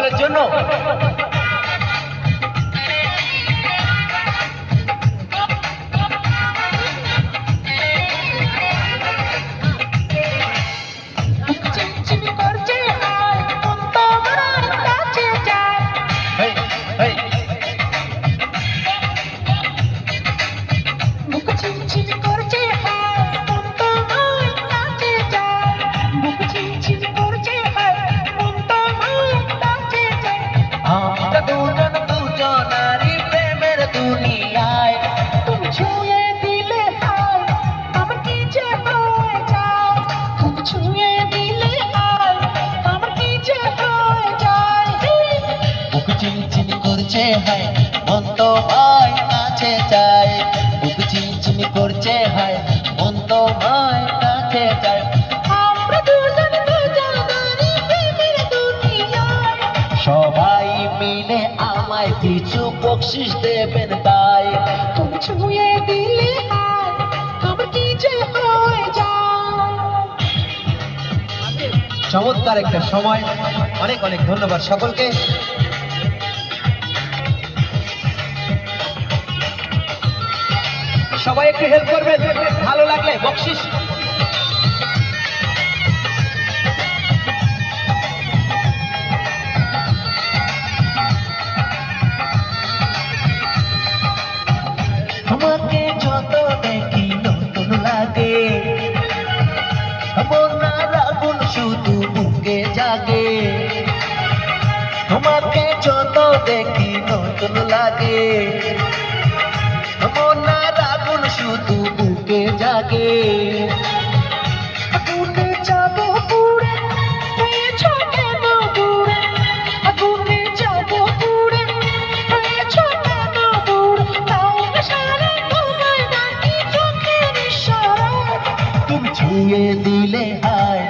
সকলের জন্য। আমরা দুজন দুজনারই প্রেমের দুনিয়ায়, তুমি ছুঁয়ে দিলে হায় আমার কি যে হয়ে যায়, তুমি ছুঁয়ে দিলে হায় আমার কি যে হয়ে যায়। বুক চিনচিনি করছে হায় মন তোমায় কাছে চায়, বুক চিনচিনি করছে হায় মন তোমায় কাছে চায়। আমরা দুজন দুজনারই প্রেমের দুনিয়ায়, সবাই মিলে আমায় কিছু বকশিশ দেবেন তাই। তুমি ছুঁয়ে দিলে হায় আমার কি যে হয়ে যায়। চমৎকার একটা সময়, অনেক অনেক ধন্যবাদ সকলকে। সবাই একটু হেল্প করবেন, ভালো লাগলে বকশিশ। তোমাকে যত দেখি নতুন লাগে, মনার আগুন শুধু বুকে জাগে। তোমাকে যত দেখি নতুন লাগে, মনার আগুন শুধু বুকে জাগে। আগুনে যাবো পুড়ে হয়েছ কেন দূরে, আগুনে যাবো পুড়ে হয়েছ কেন দূরে, তাও সারা তোমায় ডাকি চোখের ইশারায়। তুমি ছুঁয়ে দিলে হায়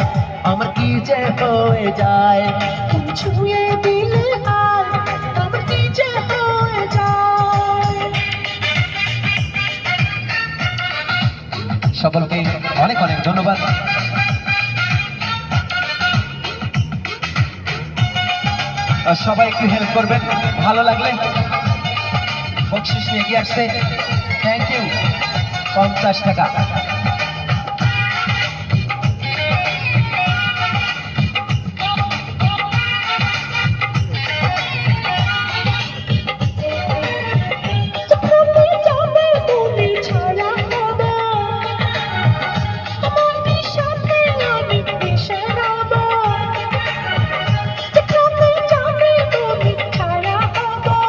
আমার কি যে হয়ে যায়, তুমি ছুঁয়ে দিলে হায় আমার কি যে হয়ে যায়। সকলকে অনেক অনেক ধন্যবাদ। আর সবাই একটু হেল্প করবেন, ভালো লাগলে বকশিশ নিয়ে এগিয়ে আসছে। Thank you. 50 টাকা। যেখানে যাবে তুমি ছায়া হবে, তোমার সাথে আমি মিশে রব। যেখানে যাবে তুমি ছায়া হবে,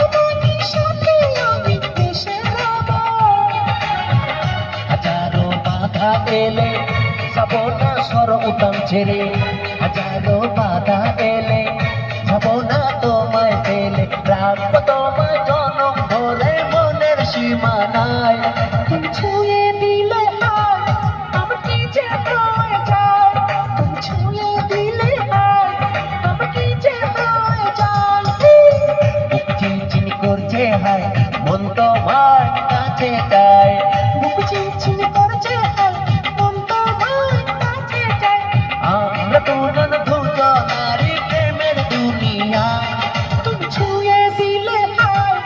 তোমার সাথে আমি মিশে রব। হাজারো বাধা এলে যাব না সর উতাম ছেড়ে, হাজারো বাধা এলে যাব না তোমায় পেলে, রাখবো তোমায় জনম ভরে মনের সীমানায়। তুমি ছুঁয়ে দিলে হায় আমার কি যে হয়ে যায়, তুমি ছুঁয়ে দিলে হায় আমার কি যে হয়ে যায়। বুক চিনচিন করছে হায় মন তোমার কাছে চায়, বুক চিনচিন করছে হায় মন তোমার কাছে যায়। আমরা দুজন দুজনারই প্রেমের দুনিয়া। তুমি ছুঁয়ে দিলে হায়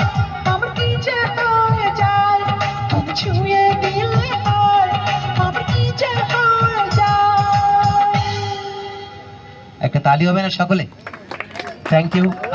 আমার কি যে হয়ে যায়, তুমি ছুঁয়ে দিলে হায় আমার কি যে হয়ে যায়। একটা তালি হবে না সকলে? Thank you.